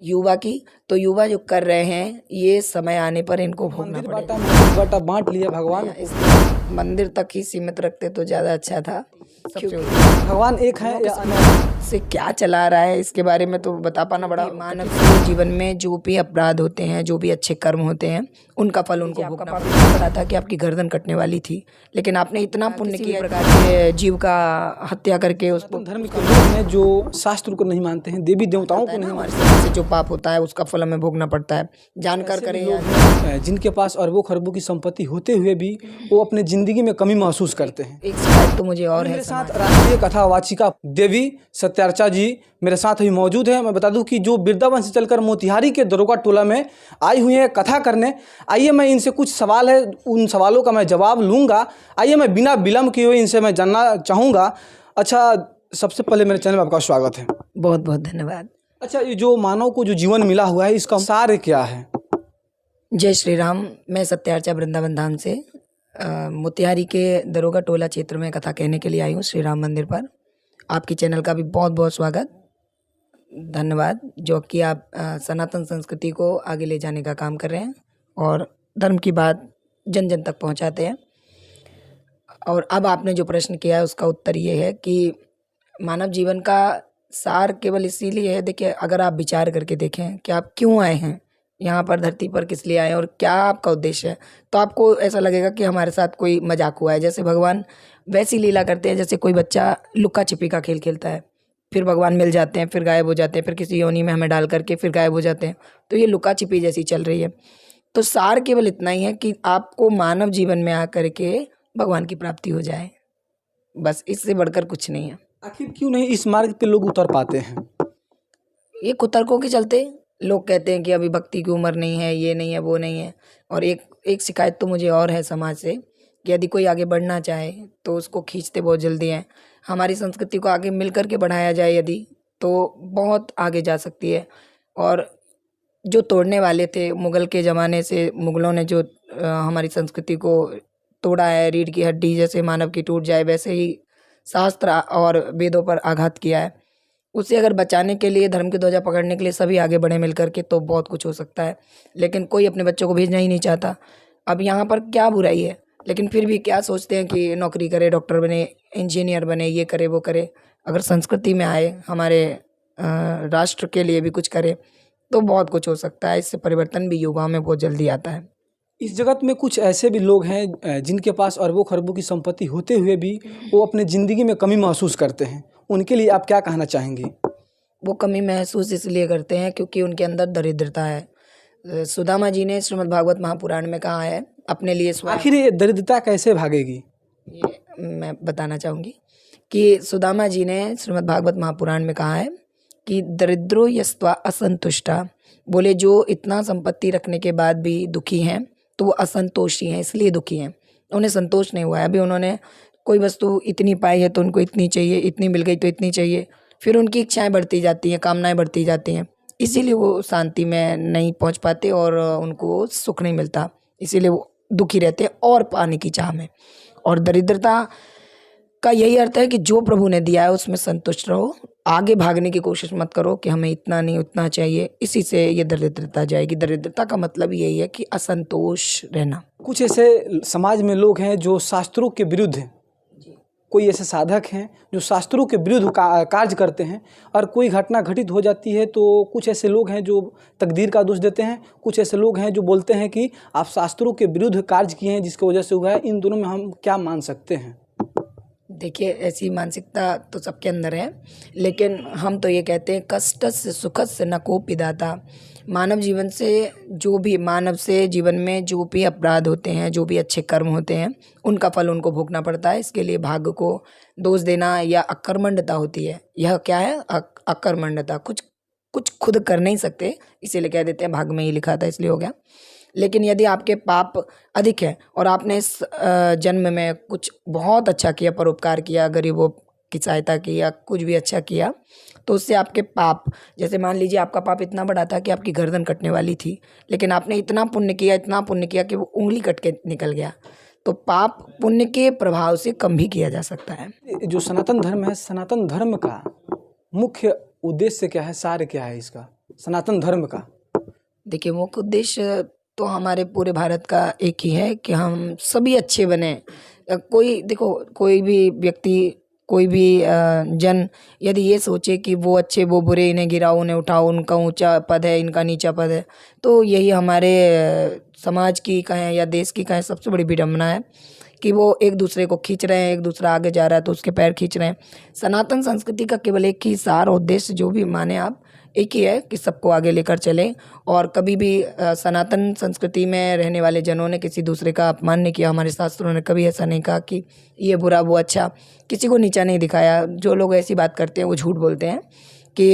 युवा की, तो युवा जो कर रहे हैं ये समय आने पर इनको भोगना मंदिर पड़ेगा। बाटा बांट लिया भगवान इस मंदिर तक ही सीमित रखते तो ज़्यादा अच्छा था। क्योंकि भगवान एक है या से क्या चला रहा है इसके बारे में तो बता पाना बड़ा मानव के जीवन में जो भी अपराध होते हैं, जो भी अच्छे कर्म होते हैं, उनका फल उनको भोगना पड़ा था कि आपकी गर्दन कटने वाली थी, लेकिन आपने इतना पुण्य किया प्रकार के जीव का हत्या करके उसको धर्म के लोग हैं जो शास्त्र को नहीं मानते हैं, देवी देवताओं को नहीं हमारे मानते से जो पाप होता है उसका फल हमें भोगना पड़ता है, जानकर ऐसे करें भी या लोग हैं, जिनके पास अरबों खरबों की संपत्ति होते हुए भी वो अपने जिंदगी में कमी महसूस करते हैं। एक शिकायत तो मुझे और है मेरे साथ राष्ट्रीय कथावाचिका देवी सत्यार्चा जी मेरे साथ अभी मौजूद है। मैं बता दूं कि जो वृंदावन से चलकर मोतिहारी के दरोगा टोला में आई हुई है कथा करने। आइए मैं इनसे कुछ सवाल है, उन सवालों का मैं जवाब लूंगा। आइए मैं बिना विलम्ब किए हुए इनसे मैं जानना चाहूँगा। अच्छा, सबसे पहले मेरे चैनल में आपका स्वागत है। बहुत बहुत धन्यवाद। अच्छा, ये जो मानव को जो जीवन मिला हुआ है इसका सार क्या है? जय श्री राम। मैं सत्यार्चा वृंदावन धाम से मोतिहारी के दरोगा टोला क्षेत्र में कथा कहने के लिए आई हूँ श्री राम मंदिर पर। आपकी चैनल का भी बहुत बहुत स्वागत, धन्यवाद, जो कि आप सनातन संस्कृति को आगे ले जाने का काम कर रहे हैं और धर्म की बात जन जन तक पहुंचाते हैं। और अब आपने जो प्रश्न किया है उसका उत्तर ये है कि मानव जीवन का सार केवल इसीलिए है, देखिए अगर आप विचार करके देखें कि आप क्यों आए हैं यहाँ पर, धरती पर किस लिए आए हैं और क्या आपका उद्देश्य है, तो आपको ऐसा लगेगा कि हमारे साथ कोई मजाक हुआ है। जैसे भगवान वैसी लीला करते हैं जैसे कोई बच्चा लुक्का छिपी का खेल खेलता है, फिर भगवान मिल जाते हैं, फिर गायब हो जाते हैं, फिर किसी योनि में हमें डाल करके फिर गायब हो जाते हैं। तो ये लुक्का छिपी जैसी चल रही है। तो सार केवल इतना ही है कि आपको मानव जीवन में आकर के भगवान की प्राप्ति हो जाए, बस, इससे बढ़कर कुछ नहीं है। आखिर क्यों नहीं इस मार्ग पे लोग उतर पाते हैं? ये कुतर्कों के चलते लोग कहते हैं कि अभी भक्ति की उम्र नहीं है, ये नहीं है, वो नहीं है। और एक शिकायत तो मुझे और है समाज से कि यदि कोई आगे बढ़ना चाहे तो उसको खींचते बहुत जल्दी हैं। हमारी संस्कृति को आगे मिल कर के बढ़ाया जाए यदि, तो बहुत आगे जा सकती है। और जो तोड़ने वाले थे मुग़ल के ज़माने से, मुग़लों ने जो हमारी संस्कृति को तोड़ा है, रीढ़ की हड्डी जैसे मानव की टूट जाए वैसे ही शास्त्र और वेदों पर आघात किया है। उसे अगर बचाने के लिए, धर्म की ध्वजा पकड़ने के लिए सभी आगे बढ़े मिल कर के, तो बहुत कुछ हो सकता है। लेकिन कोई अपने बच्चों को भेजना ही नहीं चाहता। अब यहाँ पर क्या बुराई है, लेकिन फिर भी क्या सोचते हैं कि नौकरी करे, डॉक्टर बने, इंजीनियर बने, ये करे वो करे। अगर संस्कृति में आए, हमारे राष्ट्र के लिए भी कुछ करे तो बहुत कुछ हो सकता है। इससे परिवर्तन भी युवाओं में बहुत जल्दी आता है। इस जगत में कुछ ऐसे भी लोग हैं जिनके पास अरबों खरबों की संपत्ति होते हुए भी वो अपने ज़िंदगी में कमी महसूस करते हैं, उनके लिए आप क्या कहना चाहेंगे? वो कमी महसूस इसलिए करते हैं क्योंकि उनके अंदर दरिद्रता है। सुदामा जी ने श्रीमद् भागवत महापुराण में कहा है अपने लिए आखिर ये दरिद्रता कैसे भागेगी? ये मैं बताना चाहूँगी कि सुदामा जी ने श्रीमद् भागवत महापुराण में कहा है कि दरिद्रो यस्त्वा असंतुष्टा, बोले जो इतना संपत्ति रखने के बाद भी दुखी हैं तो वो असंतोषी हैं, इसलिए दुखी हैं, उन्हें संतोष नहीं हुआ है। अभी उन्होंने कोई वस्तु इतनी पाई है तो उनको इतनी चाहिए, इतनी मिल गई तो इतनी चाहिए, फिर उनकी इच्छाएं बढ़ती जाती हैं, कामनाएं बढ़ती जाती हैं, इसीलिए वो शांति में नहीं पहुंच पाते और उनको सुख नहीं मिलता, इसीलिए वो दुखी रहते हैं और पाने की चाह में। और दरिद्रता का यही अर्थ है कि जो प्रभु ने दिया है उसमें संतुष्ट रहो, आगे भागने की कोशिश मत करो कि हमें इतना नहीं उतना चाहिए, इसी से ये दरिद्रता जाएगी। दरिद्रता का मतलब यही है कि असंतोष रहना। कुछ ऐसे समाज में लोग हैं जो शास्त्रों के विरुद्ध हैं, कोई ऐसे साधक हैं जो शास्त्रों के विरुद्ध कार्य करते हैं, और कोई घटना घटित हो जाती है तो कुछ ऐसे लोग हैं जो तकदीर का दोष देते हैं, कुछ ऐसे लोग हैं जो बोलते हैं कि आप शास्त्रों के विरुद्ध कार्य किए हैं जिसकी वजह से हुआ है। इन दोनों में हम क्या मान सकते हैं? देखिए, ऐसी मानसिकता तो सबके अंदर है, लेकिन हम तो ये कहते हैं कष्टस्य सुखस्य न कोपि दाता। मानव जीवन से जो भी, मानव से जीवन में जो भी अपराध होते हैं, जो भी अच्छे कर्म होते हैं, उनका फल उनको भोगना पड़ता है। इसके लिए भाग्य को दोष देना या अकर्मण्यता होती है। यह क्या है? अकर्मण्यता, कुछ खुद कर नहीं सकते, इसीलिए कह देते हैं भाग्य में ही लिखा था इसलिए हो गया। लेकिन यदि आपके पाप अधिक है और आपने इस जन्म में कुछ बहुत अच्छा किया, परोपकार किया, गरीबों की सहायता की या कुछ भी अच्छा किया, तो उससे आपके पाप, जैसे मान लीजिए आपका पाप इतना बड़ा था कि आपकी गर्दन कटने वाली थी, लेकिन आपने इतना पुण्य किया, इतना पुण्य किया कि वो उंगली कट के निकल गया, तो पाप पुण्य के प्रभाव से कम भी किया जा सकता है। जो सनातन धर्म है, सनातन धर्म का मुख्य उद्देश्य क्या है, सार क्या है इसका? सनातन धर्म का? देखिए, मुख्य उद्देश्य तो हमारे पूरे भारत का एक ही है कि हम सभी अच्छे बने। कोई देखो, कोई भी व्यक्ति, कोई भी जन यदि ये सोचे कि वो अच्छे वो बुरे, इन्हें गिराओ उन्हें उठाओ, उनका ऊंचा पद है इनका नीचा पद है, तो यही हमारे समाज की कहें या देश की कहें सबसे बड़ी विडंबना है कि वो एक दूसरे को खींच रहे हैं, एक दूसरा आगे जा रहा है तो उसके पैर खींच रहे हैं। सनातन संस्कृति का केवल एक ही सार और उद्देश्य, जो भी माने आप, एक ही है कि सबको आगे लेकर चलें। और कभी भी सनातन संस्कृति में रहने वाले जनों ने किसी दूसरे का अपमान नहीं किया। हमारे शास्त्रों ने कभी ऐसा नहीं कहा कि ये बुरा वो अच्छा, किसी को नीचा नहीं दिखाया। जो लोग ऐसी बात करते हैं वो झूठ बोलते हैं कि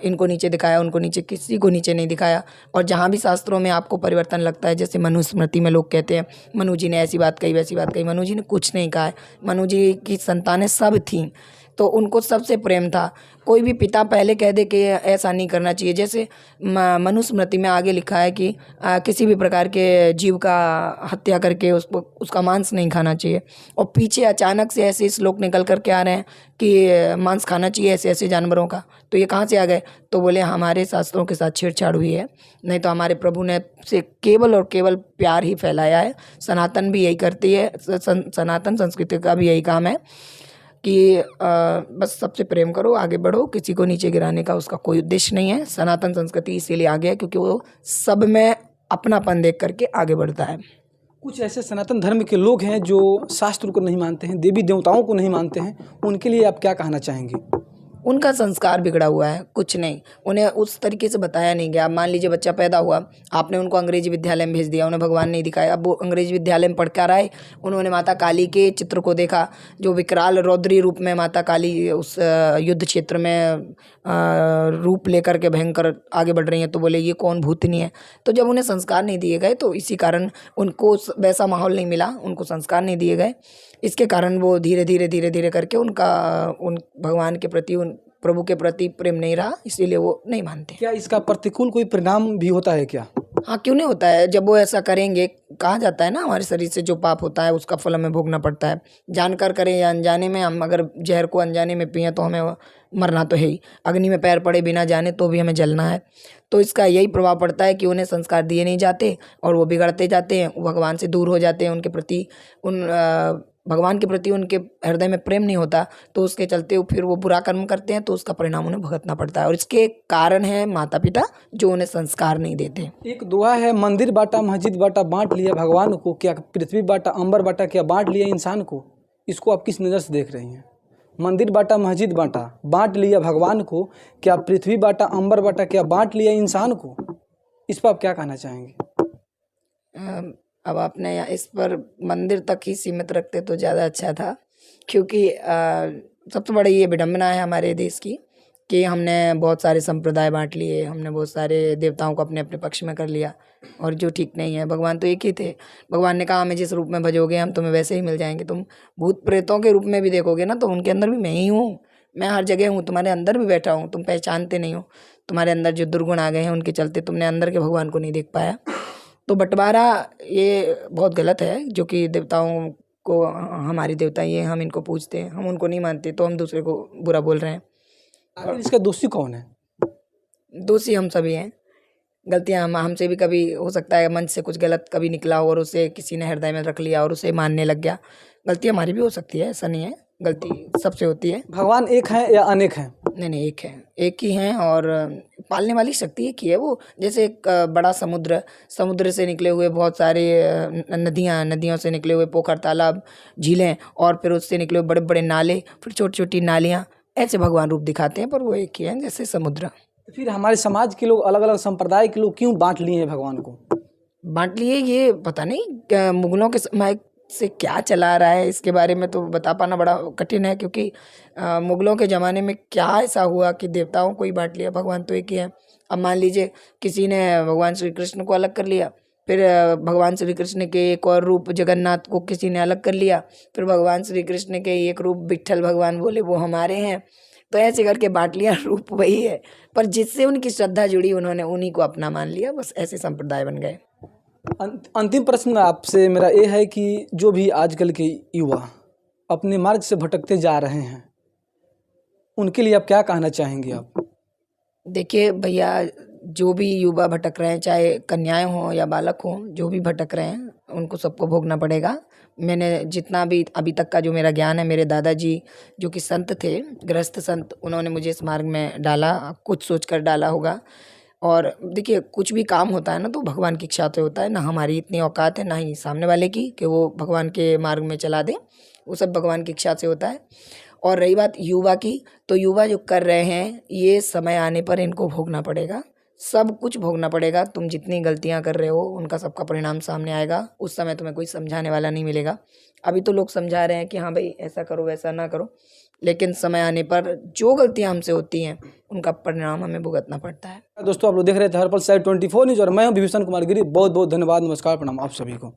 इनको नीचे दिखाया, उनको नीचे, किसी को नीचे नहीं दिखाया। और जहाँ भी शास्त्रों में आपको परिवर्तन लगता है, जैसे मनुस्मृति में लोग कहते हैं मनु जी ने ऐसी बात कही वैसी बात कही, मनु जी ने कुछ नहीं कहा है। मनु जी की संतानें सब थीं, तो उनको सबसे प्रेम था। कोई भी पिता पहले कह दे कि ऐसा नहीं करना चाहिए, जैसे मनुस्मृति में आगे लिखा है कि किसी भी प्रकार के जीव का हत्या करके उसको उसका मांस नहीं खाना चाहिए, और पीछे अचानक से ऐसे श्लोक निकल कर के आ रहे हैं कि मांस खाना चाहिए ऐसे ऐसे जानवरों का। तो ये कहाँ से आ गए? तो बोले हमारे शास्त्रों के साथ छेड़छाड़ हुई है, नहीं तो हमारे प्रभु ने से केवल और केवल प्यार ही फैलाया है। सनातन भी यही करती है, सनातन संस्कृति का भी यही काम है कि बस सबसे प्रेम करो, आगे बढ़ो, किसी को नीचे गिराने का उसका कोई उद्देश्य नहीं है। सनातन संस्कृति इसीलिए आगे है क्योंकि वो सब में अपनापन देख करके आगे बढ़ता है। कुछ ऐसे सनातन धर्म के लोग हैं जो शास्त्र को नहीं मानते हैं, देवी देवताओं को नहीं मानते हैं, उनके लिए आप क्या कहना चाहेंगे? उनका संस्कार बिगड़ा हुआ है, कुछ नहीं, उन्हें उस तरीके से बताया नहीं गया। मान लीजिए बच्चा पैदा हुआ, आपने उनको अंग्रेजी विद्यालय में भेज दिया, उन्हें भगवान नहीं दिखाया। अब वो अंग्रेजी विद्यालय में पढ़ कर आए, उन्होंने माता काली के चित्र को देखा, जो विकराल रौद्री रूप में माता काली उस युद्ध क्षेत्र में रूप लेकर के भयंकर आगे बढ़ रही हैं, तो बोले ये कौन भूतनी है। तो जब उन्हें संस्कार नहीं दिए गए, तो इसी कारण उनको वैसा माहौल नहीं मिला, उनको संस्कार नहीं दिए गए, इसके कारण वो धीरे धीरे करके उनका उन भगवान के प्रति, उन प्रभु के प्रति प्रेम नहीं रहा, इसीलिए वो नहीं मानते। क्या इसका प्रतिकूल कोई परिणाम भी होता है क्या? हाँ, क्यों नहीं होता है। जब वो ऐसा करेंगे, कहा जाता है ना हमारे शरीर से जो पाप होता है उसका फल हमें भोगना पड़ता है। जानकर करें या अनजाने में, हम अगर जहर को अनजाने में पिए तो हमें मरना तो है ही, अग्नि में पैर पड़े बिना जाने तो भी हमें जलना है। तो इसका यही प्रभाव पड़ता है कि उन्हें संस्कार दिए नहीं जाते और वो बिगड़ते जाते हैं, भगवान से दूर हो जाते हैं। उनके प्रति भगवान के प्रति उनके हृदय में प्रेम नहीं होता, तो उसके चलते वो फिर वो बुरा कर्म करते हैं, तो उसका परिणाम उन्हें भुगतना पड़ता है। और इसके कारण है माता पिता जो उन्हें संस्कार नहीं देते। एक दुआ है, मंदिर बांटा मस्जिद बांटा, बांट लिया भगवान को, क्या पृथ्वी बांटा अंबर बांटा, क्या बांट लिया इंसान को? इसको आप किस नज़र से देख रही हैं? मंदिर बांटा मस्जिद बांटा, बांट लिया भगवान को, क्या पृथ्वी बांटा अंबर बांटा, क्या बांट लिया इंसान को? इस पर आप क्या कहना चाहेंगे? अब आपने इस पर मंदिर तक ही सीमित रखते तो ज़्यादा अच्छा था, क्योंकि सबसे बड़ी ये विडंबना है हमारे देश की कि हमने बहुत सारे संप्रदाय बांट लिए, हमने बहुत सारे देवताओं को अपने अपने पक्ष में कर लिया, और जो ठीक नहीं है। भगवान तो एक ही थे। भगवान ने कहा हमें जिस रूप में भजोगे हम तुम्हें वैसे ही मिल जाएंगे। तुम भूत प्रेतों के रूप में भी देखोगे ना, तो उनके अंदर भी मैं ही हूँ, मैं हर जगह हूँ, तुम्हारे अंदर भी बैठा हूँ, तुम पहचानते नहीं हो। तुम्हारे अंदर जो दुर्गुण आ गए हैं उनके चलते तुमने अंदर के भगवान को नहीं देख पाया। तो बंटवारा ये बहुत गलत है, जो कि देवताओं को, हमारे देवता ये हम इनको पूजते हैं, हम उनको नहीं मानते, तो हम दूसरे को बुरा बोल रहे हैं। आखिर इसका दोषी कौन है? दोषी हम सभी हैं। गलतियां हमसे भी कभी हो सकता है, मन से कुछ गलत कभी निकला हो और उसे किसी ने हृदय में रख लिया और उसे मानने लग गया। गलती हमारी भी हो सकती है, ऐसा नहीं है, गलती सबसे होती है। भगवान एक है या अनेक हैं? नहीं, एक है, एक ही हैं, और पालने वाली शक्ति एक ही है। वो जैसे एक बड़ा समुद्र से निकले हुए बहुत सारे नदियों से निकले हुए पोखर, तालाब, झीलें, और फिर उससे निकले हुए बड़े बड़े नाले, फिर छोटी छोटी नालियाँ, ऐसे भगवान रूप दिखाते हैं, पर वो एक ही है जैसे समुद्र। फिर हमारे समाज के लोग, अलग अलग संप्रदाय के लोग क्यों बांट लिए हैं भगवान को? बांट लिए, ये पता नहीं मुगलों के समय से क्या चला रहा है, इसके बारे में तो बता पाना बड़ा कठिन है, क्योंकि मुगलों के ज़माने में क्या ऐसा हुआ कि देवताओं को ही बांट लिया। भगवान तो एक ही है। अब मान लीजिए किसी ने भगवान श्री कृष्ण को अलग कर लिया, फिर भगवान श्री कृष्ण के एक और रूप जगन्नाथ को किसी ने अलग कर लिया, फिर भगवान श्री कृष्ण के एक रूप विट्ठल भगवान बोले वो हमारे हैं, तो ऐसे करके बांट लिया। रूप वही है, पर जिससे उनकी श्रद्धा जुड़ी उन्होंने उन्हीं को अपना मान लिया, बस ऐसे संप्रदाय बन गए। अंतिम प्रश्न आपसे मेरा ये है कि जो भी आजकल के युवा अपने मार्ग से भटकते जा रहे हैं, उनके लिए आप क्या कहना चाहेंगे? आप देखिए भैया, जो भी युवा भटक रहे हैं, चाहे कन्याएं हों या बालक हों, जो भी भटक रहे हैं उनको सबको भोगना पड़ेगा। मैंने जितना भी अभी तक का जो मेरा ज्ञान है, मेरे दादाजी जो कि संत थे, गृहस्थ संत, उन्होंने मुझे इस मार्ग में डाला, कुछ सोच कर डाला होगा। और देखिए, कुछ भी काम होता है ना तो भगवान की इच्छा से होता है, ना हमारी इतनी औकात है ना ही सामने वाले की कि वो भगवान के मार्ग में चला दे। वो सब भगवान की इच्छा से होता है। और रही बात युवा की, तो युवा जो कर रहे हैं ये समय आने पर इनको भोगना पड़ेगा, सब कुछ भोगना पड़ेगा। तुम जितनी गलतियां कर रहे हो उनका सबका परिणाम सामने आएगा। उस समय तुम्हें कोई समझाने वाला नहीं मिलेगा। अभी तो लोग समझा रहे हैं कि हाँ भाई ऐसा करो वैसा ना करो, लेकिन समय आने पर जो गलतियां हमसे होती हैं उनका परिणाम हमें भुगतना पड़ता है। दोस्तों, आप लोग देख रहे थे हर्पल साइड 24 न्यूज़ और मैं हूं विभीषण कुमार गिरी। बहुत बहुत धन्यवाद, नमस्कार, प्रणाम आप सभी को।